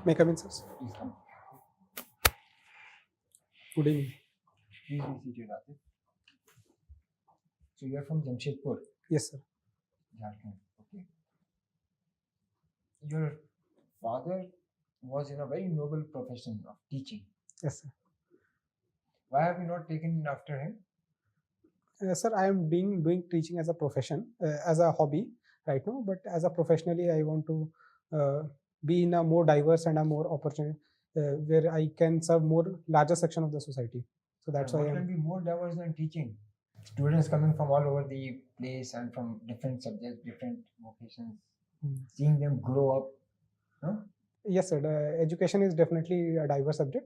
May I come in, sir? Please come. Good evening. Please be seated, Atif. So you are from Jamshedpur, Yes, sir. Jharkhand. Okay. Your father was in a very noble profession of teaching. Yes, sir. Why have you not taken after him? Sir, I am doing teaching as a profession, as a hobby right now. But as a professionally, I want to be in a more diverse and a more opportunity where I can serve more larger section of the society. So that's why What I can am. be more diverse than teaching? Students coming from all over the place and from different subjects, different vocations, seeing them grow up. No? Yes, sir. Education is definitely a diverse subject.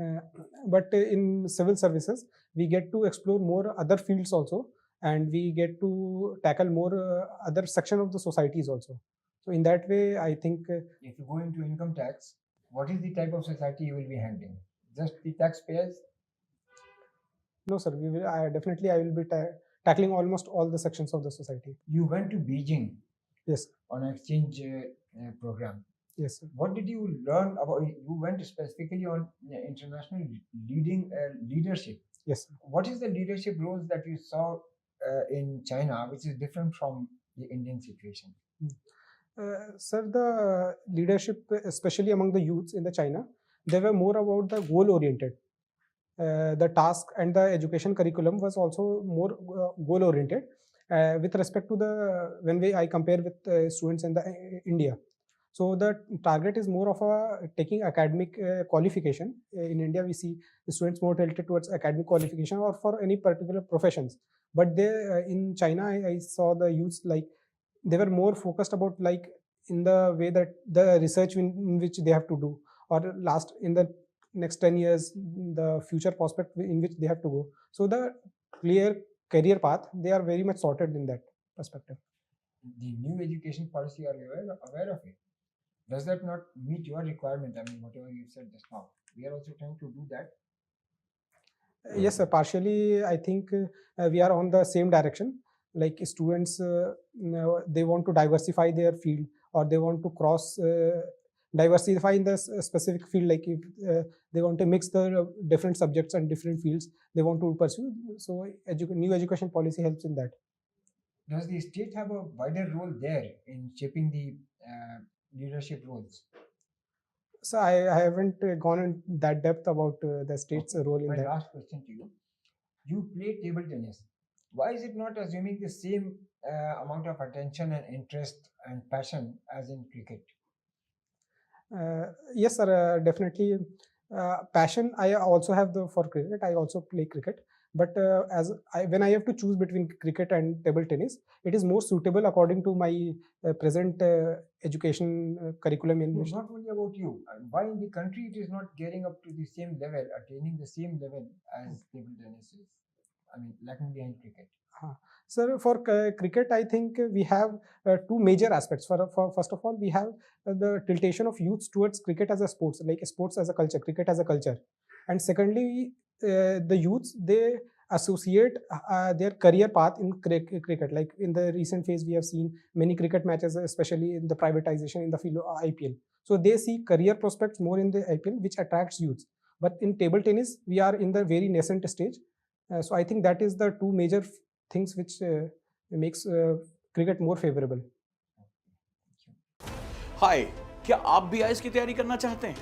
Uh, but in civil services, we get to explore more other fields also, and we get to tackle more other section of the societies also. So in that way, I think If you go into income tax, what is the type of society you will be handling? Just the taxpayers? no, sir. We will. I will be tackling almost all the sections of the society. You went to Beijing Yes, sir. on an exchange program. Yes, sir. What did you learn about? You went specifically on international leadership. Yes, sir. What is the leadership roles that you saw in China, which is different from the Indian situation? Sir, the leadership, especially among the youths in the China, they were more about the goal oriented. The task and the education curriculum was also more goal oriented with respect to the I compare with students in the India. So the target is more of a taking academic qualification. In India, we see the students more tilted towards academic qualification or for any particular professions. But they in China, I saw the youths like they were more focused about like in the way that the research in which they have to do, or last in the next 10 years, the future prospect in which they have to go. So the clear career path, they are very much sorted in that perspective. The new education policy, are you aware of it? Does that not meet your requirement? I mean, whatever you said just now, we are also trying to do that. Yes, sir. Partially, I think we are on the same direction. Like students, they want to diversify their field, or they want to cross diversify in the specific field. Like if they want to mix the different subjects and different fields, they want to pursue. So, new education policy helps in that. Does the state have a wider role there in shaping the leadership roles? So I haven't gone in that depth about the state's role in My that. last question to you: you play table tennis. Why is it not assuming the same amount of attention and interest and passion as in cricket? Yes, sir. Definitely, passion. I also have the for cricket. I also play cricket. But when I have to choose between cricket and table tennis, it is more suitable according to my present education curriculum in No, which. not only about you. Why in the country it is not getting up to the same level, attaining the same level as table tennis is? I mean, lacking behind cricket. Sir, for cricket, I think we have two major aspects. For first of all, we have the tiltation of youths towards cricket as a sports, like sports as a culture, cricket as a culture. And secondly, the youths, they associate their career path in cricket. Like in the recent phase, we have seen many cricket matches, especially in the privatization in the field of IPL. So they see career prospects more in the IPL, which attracts youths. But in table tennis, we are in the very nascent stage. So I think that is the two major things which makes cricket more favorable. हाय, क्या आप भी IAS की तैयारी करना चाहते हैं?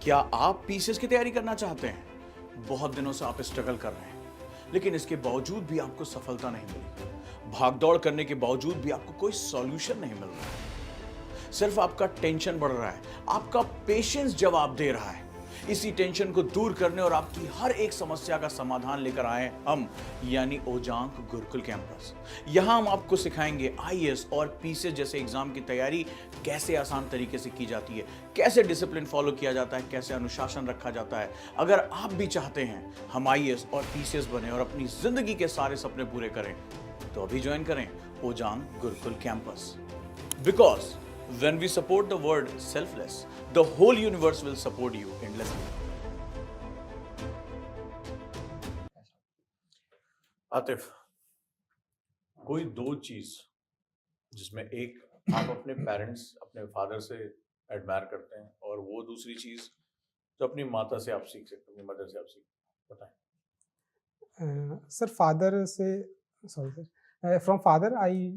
क्या आप पीसीएस की तैयारी करना चाहते हैं? बहुत दिनों से आप स्ट्रगल कर रहे हैं, लेकिन इसके बावजूद भी आपको सफलता नहीं मिली। भागदौड़ करने के बावजूद भी आपको कोई सॉल्यूशन नहीं मिल रहा। सिर्फ आपका टेंशन बढ़ रहा है, आपका पेशेंस जवाब दे रहा है। इसी टेंशन को दूर करने और आपकी हर एक समस्या का समाधान लेकर आए हम, यानी ओजांक गुरुकुल कैंपस। यहाँ हम आपको सिखाएंगे आईएएस और पीसीएस जैसे एग्जाम की तैयारी कैसे आसान तरीके से की जाती है, कैसे डिसिप्लिन फॉलो किया जाता है, कैसे अनुशासन रखा जाता है। अगर आप भी चाहते हैं हम आईएएस और पीसीएस बने और अपनी जिंदगी के सारे सपने पूरे करें, तो अभी ज्वाइन करें Ojaank Gurukul campus. Because when we support the word selfless, the whole universe will support you endlessly. Atif, कोई दो चीज जिसमें एक आप अपने पेरेंट्स, अपने फादर से एडमायर करते हैं, और वो दूसरी चीज़ जो अपनी माता से आप सीख सकते हो, अपनी मदर से आप सीख, बताएं। Sir, father say, sorry sir, from father I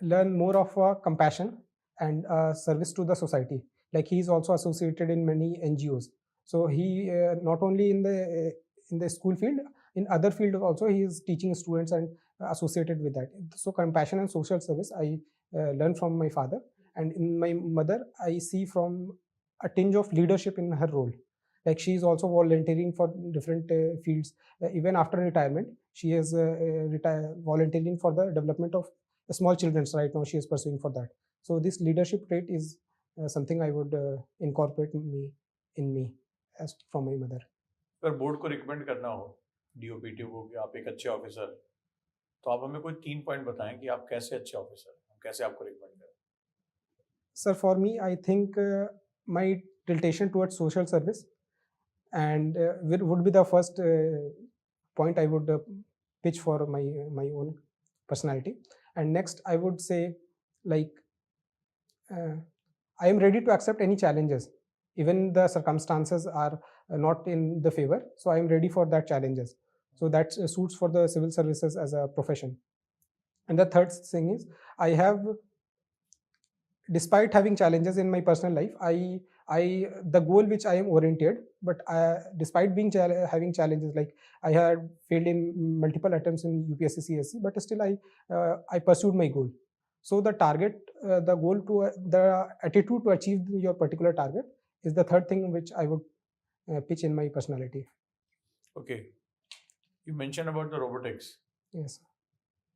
learn more of compassion and service to the society. Like he is also associated in many NGOs. So he not only in the school field, in other field also he is teaching students and associated with that. So compassion and social service I learn from my father, and in my mother I see from a tinge of leadership in her role. Like she is also volunteering for different fields. Even after retirement, she is volunteering for the development of small children. Right now, she is pursuing for that. So this leadership trait is something I would incorporate in me as from my mother. अगर board को recommend करना हो DOPTO को कि आप एक अच्छे officer, तो आप हमें कोई 3 पॉइंट बताएं कि आप कैसे अच्छे ऑफिसर, हम कैसे आपको रिकमेंड करें। Sir, for me, I think my tiltation towards social service and would be the first point I would pitch for my own personality. And next I would say, like, I am ready to accept any challenges, even the circumstances are not in the favor, so I am ready for that challenges. So that suits for the civil services as a profession. And the third thing is, I have, despite having challenges in my personal life, the goal which I am oriented, but despite being having challenges, like I had failed in multiple attempts in UPSC CSE, but still I pursued my goal. So the target, the goal to the attitude to achieve your particular target is the third thing which I would pitch in my personality. Okay, you mentioned about the robotics. Yes.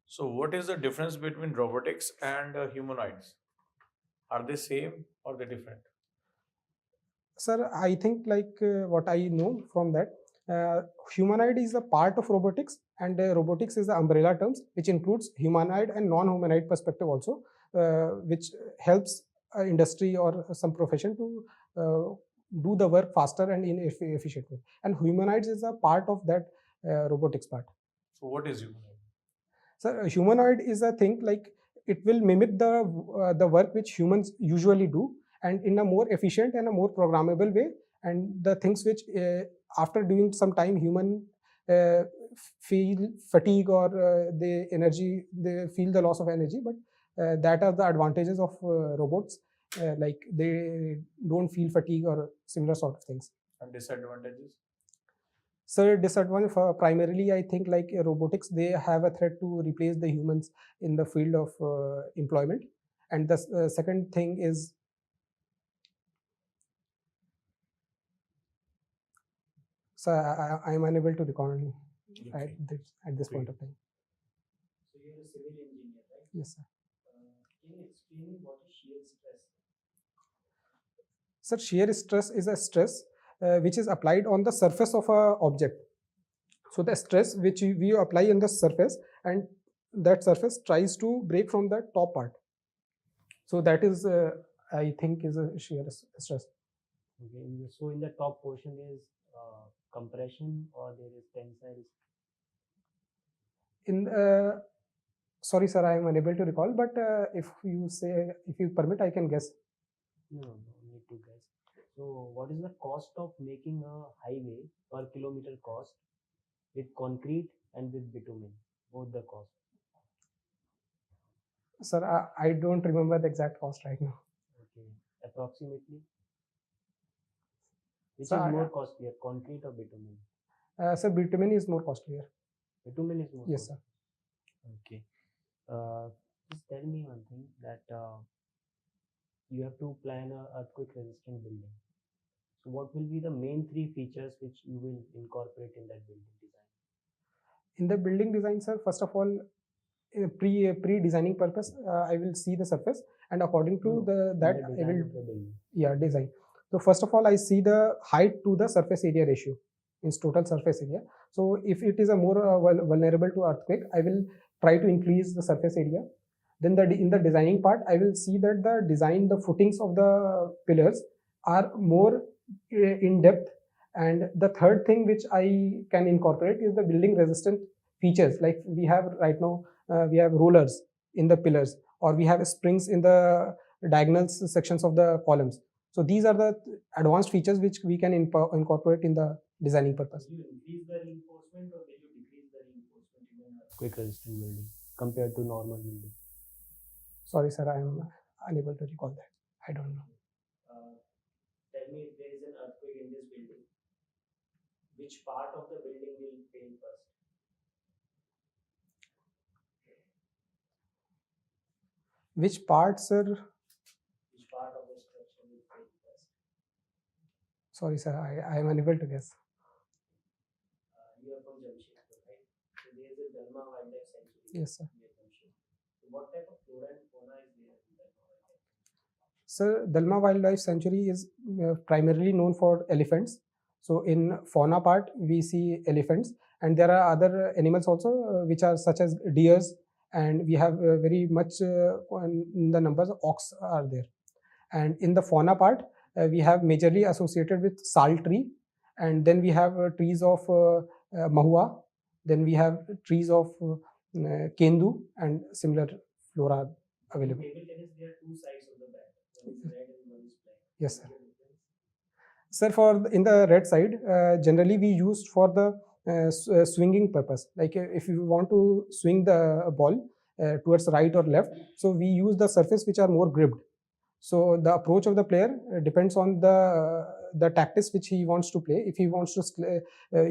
So what is the difference between robotics and humanoids? Are they same or they different? Sir, I think like what I know from that, humanoid is a part of robotics, and robotics is the umbrella terms which includes humanoid and non-humanoid perspective also, which helps industry or some profession to do the work faster and in efficient way. And humanoids is a part of that robotics part. So what is humanoid? So humanoid is a thing like it will mimic the work which humans usually do, and in a more efficient and a more programmable way. And the things which after doing some time human feel fatigue or they feel the loss of energy, but that are the advantages of robots, like they don't feel fatigue or similar sort of things. And disadvantages? So disadvantage primarily I think like robotics, they have a threat to replace the humans in the field of employment. And the second thing is, so I am unable to recall at this point of time. So you are a civil engineer, right? Yes, sir. Can you explain what is shear stress? Sir, shear stress is a stress which is applied on the surface of a object. So the stress which we apply on the surface, and that surface tries to break from the top part. So that is, I think, is a shear stress. Okay, so in the top portion is compression or there is tensile? Sorry, sir, I am unable to recall. But if you permit, I can guess. No, need to guess. So what is the cost of making a highway per kilometer cost with concrete and with bitumen? Both the cost. Sir, I don't remember the exact cost right now. Okay, approximately. Which So is more costlier, concrete or bitumen? Sir, bitumen is more costlier. Bitumen is more. Yes, costly. sir. Okay. Just tell me one thing, that you have to plan a earthquake resistant building. So what will be the main 3 features which you will incorporate in that building design? In the building design, sir, first of all, pre-designing purpose, I will see the surface, and according to that I will design. So first of all, I see the height to the surface area ratio, means total surface area. So if it is a more vulnerable to earthquake, I will try to increase the surface area. Then in the designing part, I will see that the footings of the pillars are more in depth. And the third thing which I can incorporate is the building resistant features. Like we have right now, we have rollers in the pillars, or we have springs in the diagonal sections of the columns. So these are the advanced features which we can incorporate in the designing purpose. Will you increase the reinforcement or will you decrease the reinforcement in an earthquake resistant building compared to normal building? Sorry, sir, I am unable to recall that. I don't know. Tell me, if there is an earthquake in this building, which part of the building will fail first? Which part, sir? Which part of the structure will fail first? Sorry, sir, I am unable to guess. You are from Jamshedpur, right? So there is a Dalma Wildlife Sanctuary. Yes, sir. near Jamshedpur. So what type of flora and fauna is there in Dalma Wildlife? Sir, Dalma Wildlife Sanctuary is primarily known for elephants. So in fauna part, we see elephants, and there are other animals also, which are such as deers, and we have very much in the numbers ox are there. And in the fauna part, we have majorly associated with sal tree, and then we have trees of mahua, then we have trees of kendu, and similar flora available. In table tennis, there are two sides of the bat. One is red and one is black. Yes, sir. What's the difference? Sir, in the red side, generally we used for the swinging purpose. Like if you want to swing the ball towards right or left, so we use the surface which are more gripped. So the approach of the player depends on the tactics which he wants to play. If he wants to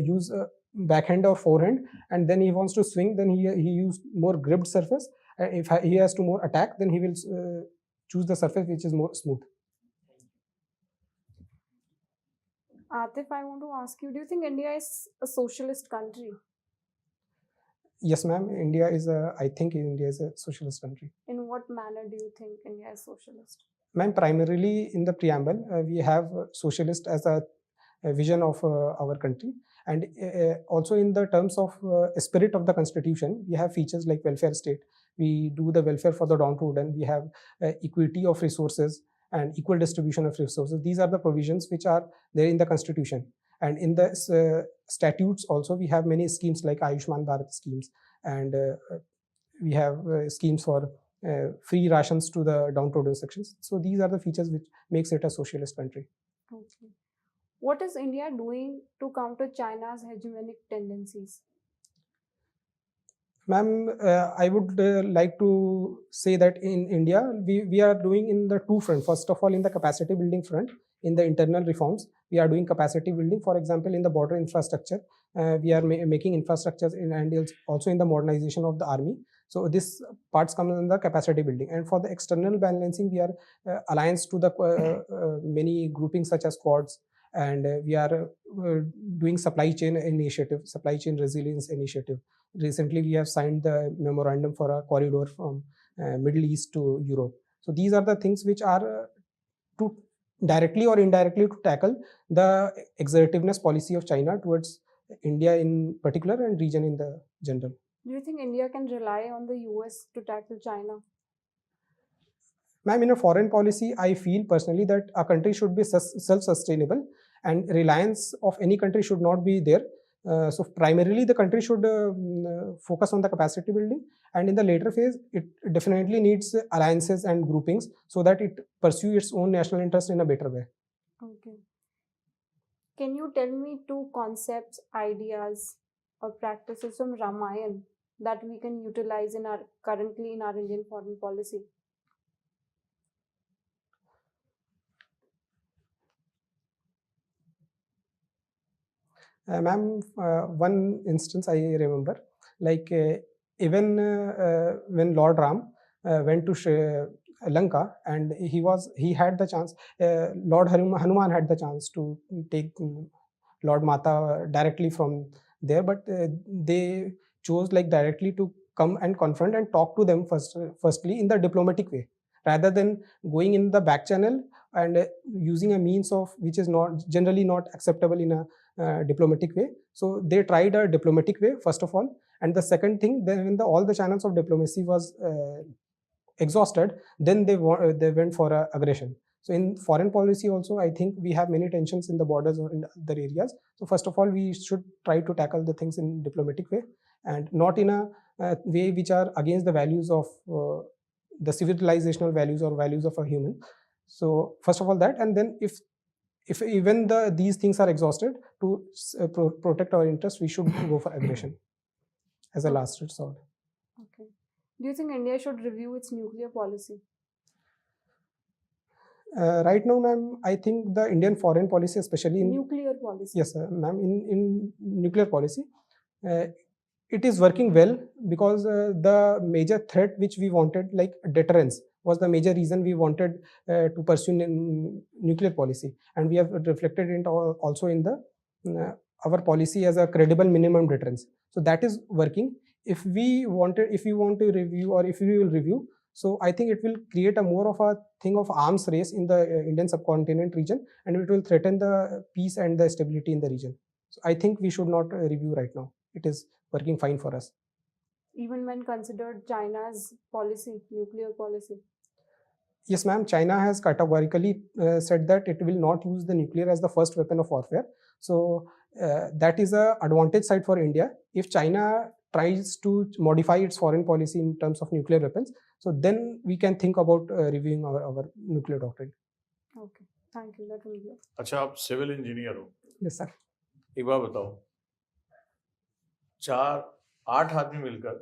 use backhand or forehand, and then he wants to swing, then he use more gripped surface. If he has to more attack, then he will choose the surface which is more smooth. Atif, I want to ask you, do you think India is a socialist country? Yes, ma'am. I think India is a socialist country. In what manner do you think India is socialist? Ma'am, primarily in the preamble, we have socialist as a vision of our country. And also in the terms of spirit of the constitution, we have features like welfare state. We do the welfare for the downtrodden. We have equity of resources and equal distribution of resources. These are the provisions which are there in the constitution. And in the statutes also, we have many schemes like Ayushman Bharat schemes, and we have schemes for free rations to the downtrodden sections. So these are the features which makes it a socialist country. Okay. What is India doing to counter China's hegemonic tendencies? Ma'am, I would like to say that in India, we are doing in the two fronts. First of all, in the capacity building front, in the internal reforms, we are doing capacity building. For example, in the border infrastructure, we are making infrastructures and also in the modernization of the army. So this parts come in the capacity building. And for the external balancing, we are alliance to the many groupings such as quads, and we are doing supply chain initiative, supply chain resilience initiative. Recently, we have signed the memorandum for a corridor from Middle East to Europe. So these are the things which are to directly or indirectly to tackle the exertiveness policy of China towards India in particular and region in the general. Do you think India can rely on the US to tackle China? Ma'am, in a foreign policy, I feel personally that a country should be self-sustainable and reliance of any country should not be there. So primarily the country should focus on the capacity building, and in the later phase it definitely needs alliances and groupings so that it pursue its own national interest in a better way. Okay. Can you tell me two concepts, ideas or practices from Ramayana that we can utilize currently in our Indian foreign policy? Ma'am, one instance I remember, like even when Lord Ram went to Lanka, and he had the chance, Lord Hanuman had the chance to take Lord Mata directly from there, but they chose like directly to come and confront and talk to them firstly in the diplomatic way, rather than going in the back channel and using a means of which is not generally not acceptable in a diplomatic way. So they tried a diplomatic way first of all, and the second thing, then when all the channels of diplomacy was exhausted, then they went for aggression. So in foreign policy also, I think we have many tensions in the borders or in other areas. So first of all, we should try to tackle the things in diplomatic way and not in a way which are against the values of the civilizational values or values of a human. So first of all that, and then if even these things are exhausted, to protect our interests, we should go for aggression as a last resort. Okay. Do you think India should review its nuclear policy? Right now, ma'am, I think the Indian foreign policy, especially in Nuclear policy. yes, ma'am, in nuclear policy, it is working well, because the major threat which we wanted, like deterrence, was the major reason we wanted to pursue nuclear policy, and we have reflected it also in the our policy as a credible minimum deterrence. So that is working. If we want to review, or if we will review, so I think it will create a more of a thing of arms race in the Indian subcontinent region, and it will threaten the peace and the stability in the region. So I think we should not review right now. It is working fine for us. Even when considered China's policy, nuclear policy. Yes, ma'am. China has categorically said that it will not use the nuclear as the first weapon of warfare. So that is a advantage side for India. If China tries to modify its foreign policy in terms of nuclear weapons, so then we can think about reviewing our nuclear doctrine. Okay, thank you. That will be all. अच्छा, आप civil engineer हो, Yes, sir. एक बार बताओ, 8 आदमी मिलकर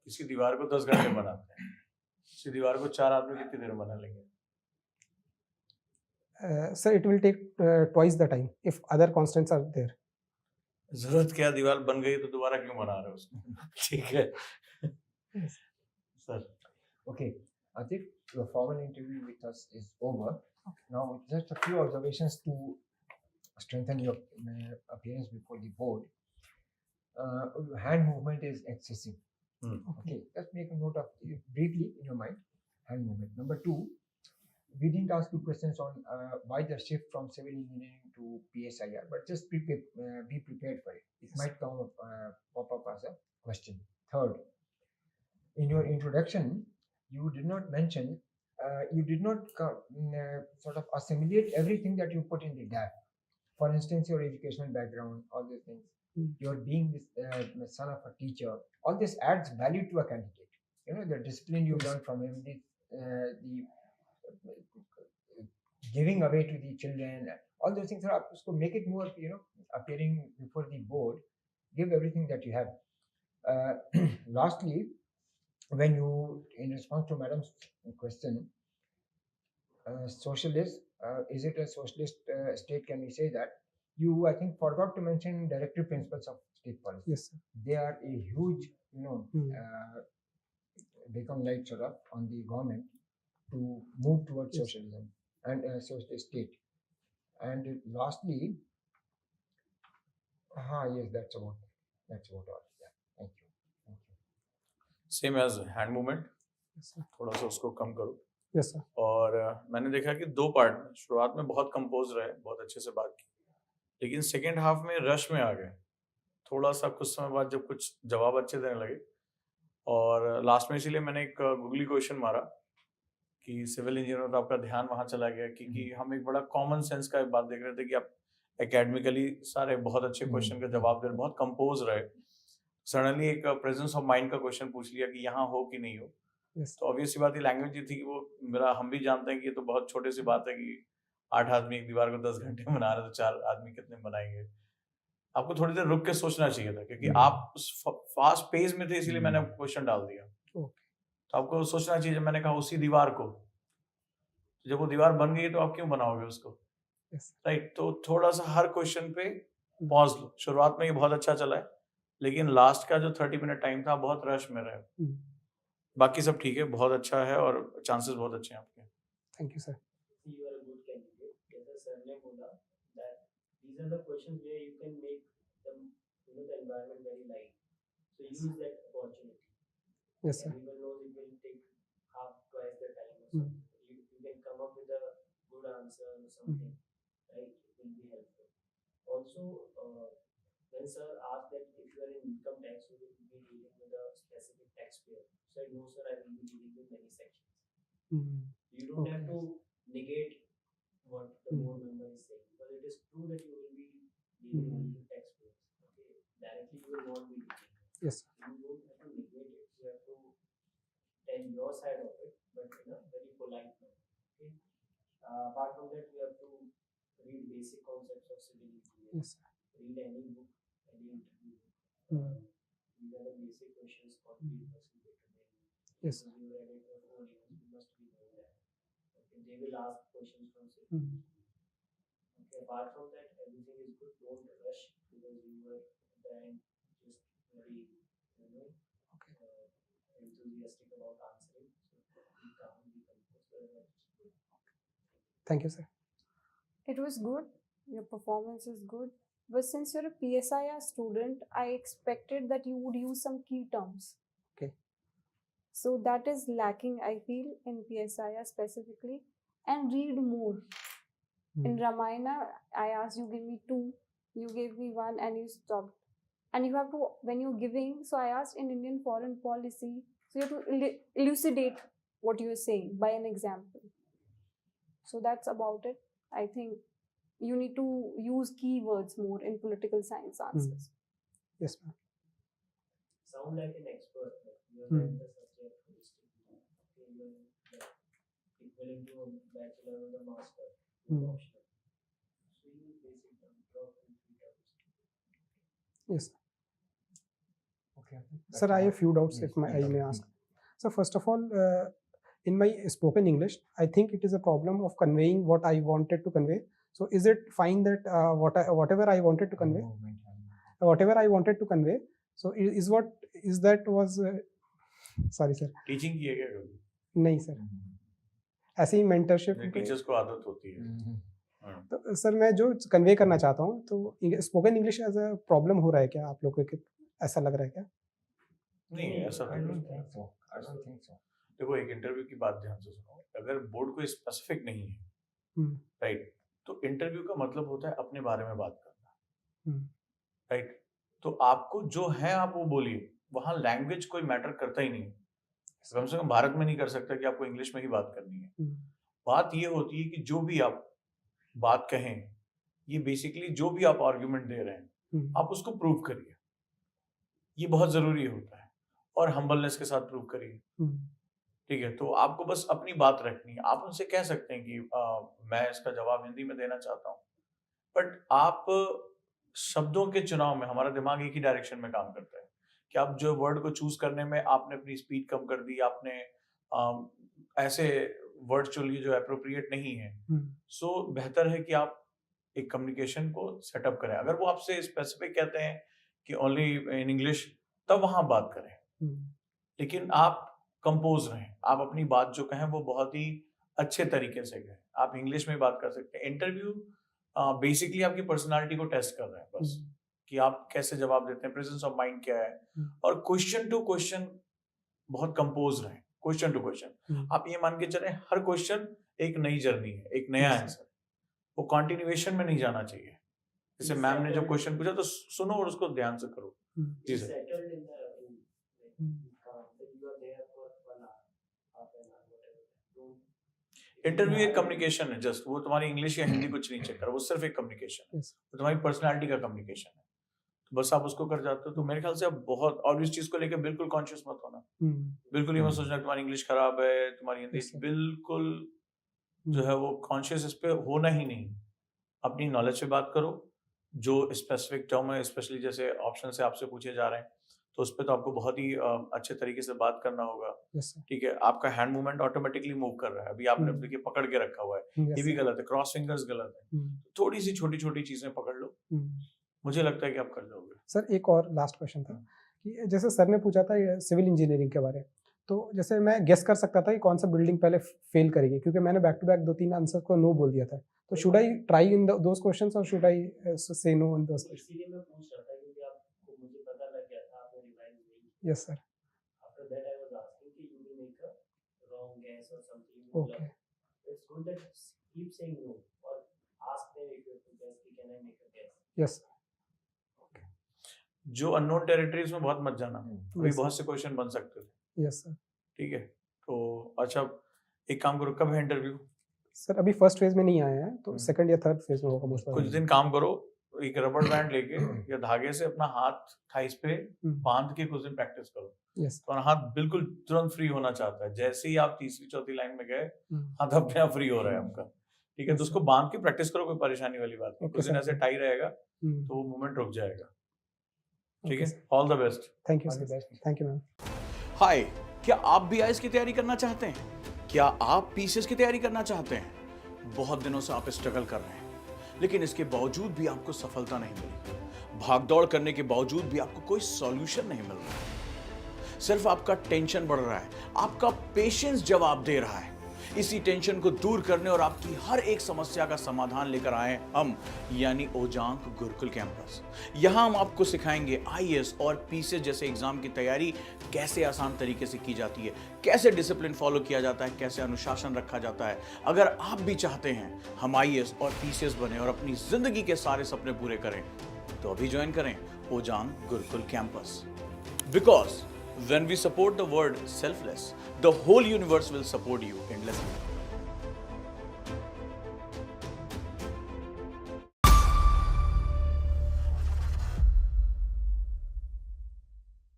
किसी दीवार को 10 घंटे बनाते हैं, किसी दीवार को 4 आदमी कितनी देर में बना लेंगे? Sir, it will take twice the time if other constants are there. जरूरत क्या, दीवार बन गई तो दोबारा क्यों बना रहे हो उसको? ठीक है sir. Okay, Atif, your formal interview with us is over. Now, just a few observations to strengthen your appearance before the board. Hand movement is excessive. Okay, just make a note of it briefly in your mind. Hand movement. Number 2, we didn't ask you questions on why the shift from civil engineering to PSIR, but just be prepared for it. It might come up, pop up as a question. Third, in your introduction, you did not mention, you did not sort of assimilate everything that you put in the gap. For instance, your educational background, all these things, your being the son of a teacher, all this adds value to a candidate. You know, the discipline you learn from him, the giving away to the children, all those things are so make it more, you know, appearing before the board. Give everything that you have. Lastly, when you, in response to madam's question, socialist, is it a socialist state? Can we say that? You, I think, forgot to mention directive principles of state policy. Yes, sir. They are a huge, you know, become light sort of on the government to move towards socialism and socialist state. And lastly, yes, that's about all. Yeah, thank you. Same as hand movement, थोड़ा सा उसको कम करो. Yes, sir. और मैंने देखा कि 2 part में शुरुआत में बहुत कंपोज रहे, बहुत अच्छे से बात की, लेकिन सेकेंड हाफ में रश में आ गए थोड़ा सा, कुछ समय बाद जब कुछ जवाब अच्छे देने लगे. और लास्ट में इसीलिए मैंने एक गूगली क्वेश्चन मारा कि सिविल इंजीनियर, तो आपका ध्यान वहाँ चला गया क्योंकि हम एक बड़ा कॉमन सेंस का एक बात देख रहे थे कि आप एकेडमिकली सारे बहुत अच्छे क्वेश्चन का जवाब दे रहे, बहुत कंपोज रहे. सडनली एक प्रेजेंस ऑफ माइंड का क्वेश्चन पूछ लिया कि यहाँ हो कि नहीं हो. तो ऑब्वियस सी बात है, लैंग्वेज ये थी कि वो मेरा, हम भी जानते हैं कि ये तो बहुत छोटी सी बात है कि 8 आदमी एक दीवार को 10 घंटे बना रहे, तो 4 आदमी कितने बनाएंगे. आपको थोड़ी देर रुक के सोचना चाहिए था क्योंकि आप फास्ट पेस में थे, इसीलिए मैंने क्वेश्चन डाल दिया. तो आपको सोचना चाहिए. जब मैंने कहा उसी दीवार को, जब वो दीवार बन गई तो आप क्यों बनाओगे उसको, राइट? तो थोड़ा सा हर क्वेश्चन पे पॉज लो. शुरुआत में ये बहुत अच्छा चला है, लेकिन लास्ट का जो 30 मिनट टाइम था बहुत रश में रहे. बाकी सब ठीक है, बहुत अच्छा है और चांसेस बहुत अच्छे हैं आपके. Thank you, sir. You are a good candidate. जैसे sir ने बोला that these are the questions where you can make them, you know, the environment very light. So use that opportunity. Yes, sir. Everyone knows it will take twice the time. Or something. You can come up with a good answer or something, right? It will be helpful. Also, when sir asked that if you are in income tax, you will be dealing with a specific taxpayer. So no, sir, I will be dealing with many sections. You don't have to negate what the board member is saying, but it is true that you will be dealing with taxpayers. Okay, directly you will not be dealing. Yes. You don't have to negate it. You have to tell your side of it, but in a very polite manner. Okay. Apart from that, we have to read basic concepts of civil engineering. Yes, sir. Read any book, any interview. Mm. These are the basic questions for university better. Yes. Because you read it for 4 years, you must be knowing that. Okay, they will ask questions from civil. Mm. Okay, apart from that, everything is good. Don't rush because you were at the end just very, enthusiastic about answering. So be calm, be composed. Thank you, sir. It was good. Your performance is good. But since you're a PSIR student, I expected that you would use some key terms. Okay. So that is lacking, I feel, in PSIR specifically. And read more. In Ramayana, I asked you give me 2, you gave me 1, and you stopped. And you have to, when you're giving, so I asked in Indian foreign policy, so you have to elucidate what you're saying by an example. So that's about it. I think you need to use keywords more in political science answers. Yes, ma'am. Sound like an expert. You have read the subject holistically. You are equivalent to a bachelor or a master. Optional. So you basic terms, drop in 3 terms. Yes. Okay. Sir, I have few doubts Yes, if I please. may ask. So first of all, in my spoken English, I think it is a problem of conveying what I wanted to convey. So is it fine that whatever I wanted to convey, so sorry sir, teaching की है क्या कभी? नहीं sir, ऐसे ही mentorship teachers को आदत होती है। तो सर मैं जो कन्वे करना चाहता हूँ तो spoken English as a problem हो रहा है क्या आप लोगों को, ऐसा लग रहा है क्या? नहीं, ऐसा I तो don't नहीं। think so. I don't think so. देखो, एक इंटरव्यू की बात ध्यान से सुनो। अगर बोर्ड कोई स्पेसिफिक नहीं है, राइट, तो इंटरव्यू का मतलब होता है अपने बारे में बात करना, राइट। तो आपको जो है आप वो बोलिए, वहां लैंग्वेज कोई मैटर करता ही नहीं। कम से कम भारत में नहीं कर सकता कि आपको इंग्लिश में ही बात करनी है। बात ये होती है कि जो भी आप बात कहें, ये बेसिकली जो भी आप आर्ग्यूमेंट दे रहे हैं, आप उसको प्रूव करिए। ये बहुत जरूरी होता है, और हम्बलनेस के साथ प्रूव करिए। ठीक है, तो आपको बस अपनी बात रखनी है। आप उनसे कह सकते हैं कि मैं इसका जवाब हिंदी में देना चाहता हूँ, बट आप शब्दों के चुनाव में, हमारा दिमाग एक ही डायरेक्शन में काम करता है कि आप जो वर्ड को चूज करने में आपने अपनी स्पीड कम कर दी, आपने ऐसे वर्ड चुन लिए जो अप्रोप्रिएट नहीं है। सो बेहतर है कि आप एक कम्युनिकेशन को सेटअप करें। अगर वो आपसे स्पेसिफिक कहते हैं कि ओनली इन इंग्लिश, तब वहां बात करें, लेकिन आप कंपोज रहें। आप अपनी बात जो कहें वो बहुत ही अच्छे तरीके से कहें। आप इंग्लिश में बात कर सकते हैं। इंटरव्यू बेसिकली आपकी पर्सनालिटी को टेस्ट कर रहे हैं बस, कि आप कैसे जवाब देते हैं, प्रेजेंस ऑफ माइंड क्या है, और क्वेश्चन टू क्वेश्चन बहुत कंपोज रहें। क्वेश्चन टू क्वेश्चन आप ये मान के चलें, हर क्वेश्चन एक नई जर्नी है, एक नया आंसर। वो कंटिन्यूएशन में नहीं जाना चाहिए। जैसे मैम ने जब क्वेश्चन पूछा तो सुनो और उसको ध्यान से करो। जी सर। इंटरव्यू एक कम्युनिकेशन है, जस्ट वो तुम्हारी इंग्लिश या हिंदी कुछ नहीं चेक कर, वो सिर्फ एक कम्युनिकेशन है, वो तुम्हारी पर्सनालिटी का कम्युनिकेशन है। तो बस आप उसको कर जाते हो, तो मेरे ख्याल से आप बहुत, और इस चीज को लेकर बिल्कुल कॉन्शियस मत होना। बिल्कुल ये मत सोचना तुम्हारी इंग्लिश खराब है, तुम्हारी हिंदी, बिल्कुल जो है वो कॉन्शियस इस पे होना ही नहीं। अपनी नॉलेज से बात करो, जो स्पेसिफिक टर्म है, स्पेशली जैसे ऑप्शन से आपसे पूछे जा रहे हैं, तो उस पर तो आपको बहुत ही अच्छे तरीके से बात करना होगा। ठीक है, आपका हैंड मूवमेंट ऑटोमेटिकली मूव कर रहा है, अभी आपने देखिए पकड़ के रखा हुआ है, ये भी गलत है, क्रॉस फिंगर्स गलत है। थोड़ी सी छोटी छोटी चीजें पकड़ लो, मुझे लगता है कि आप कर जाओगे। सर एक और लास्ट क्वेश्चन था कि जैसे सर ने पूछा था सिविल इंजीनियरिंग के बारे में, तो जैसे मैं गेस कर सकता था कि कौन सा बिल्डिंग पहले फेल करेगी, क्योंकि मैंने बैक टू बैक 2-3 आंसर को नो बोल दिया था। तो should I try in those questions और शुड आई से नो इन दोस क्वेश्चंस? इसीलिए मैं पूछ रहा था क्योंकि आपको मुझे पता लग गया था आपने रिवाइज नहीं। Yes sir. After that I was asking कि you will make a wrong guess or something. Okay, it's good that keep saying no or ask them if you have to guess कि can I make a guess. Yes. जो unknown territories में बहुत मत जाना, अभी बहुत से question बन सकते थे। Yes sir. ठीक है, तो अच्छा एक काम करो, कब है इंटरव्यू? सर अभी फर्स्ट फेज में नहीं आया है, तो सेकंड या थर्ड फेज में होगा मोस्ट। कुछ दिन काम करो, एक रबड़ बैंड लेके या धागे से अपना हाथ थाइस पे बांध के कुछ दिन प्रैक्टिस करो। यस। तो हाथ बिल्कुल तुरंत फ्री होना चाहता है। जैसे ही आप तीसरी चौथी लाइन में गए, हाथ अपने आप फ्री हो रहा है आपका। ठीक है, तो Yes, उसको sir. बांध के प्रैक्टिस करो, कोई परेशानी वाली बात नहीं। Okay, कुछ दिन sir. ऐसे टाई रहेगा Hmm. तो वो मूवमेंट रुक जाएगा। ठीक Okay, है, sir. All the best. Thank you, All the sir. best. Thank you, ma'am. हाय, क्या आप भी आईएएस की तैयारी करना चाहते हैं? क्या आप पीसीएस की तैयारी करना चाहते हैं? बहुत दिनों से आप स्ट्रगल कर रहे हैं, लेकिन इसके बावजूद भी आपको सफलता नहीं मिली। भागदौड़ करने के बावजूद भी आपको कोई सॉल्यूशन नहीं मिल रहा। सिर्फ आपका टेंशन बढ़ रहा है, आपका पेशेंस जवाब दे रहा है। इसी टेंशन को दूर करने और आपकी हर एक समस्या का समाधान लेकर आए हम, यानी ओजांक गुरुकुल कैंपस। यहां हम आपको सिखाएंगे आईएएस और पीसीएस जैसे एग्जाम की तैयारी कैसे आसान तरीके से की जाती है, कैसे डिसिप्लिन फॉलो किया जाता है, कैसे अनुशासन रखा जाता है। अगर आप भी चाहते हैं हम आईएएस और पीसीएस बने और अपनी जिंदगी के सारे सपने पूरे करें, तो अभी ज्वाइन करें Ojaank Gurukul campus. Because when we support the word selfless, the whole universe will support you endlessly.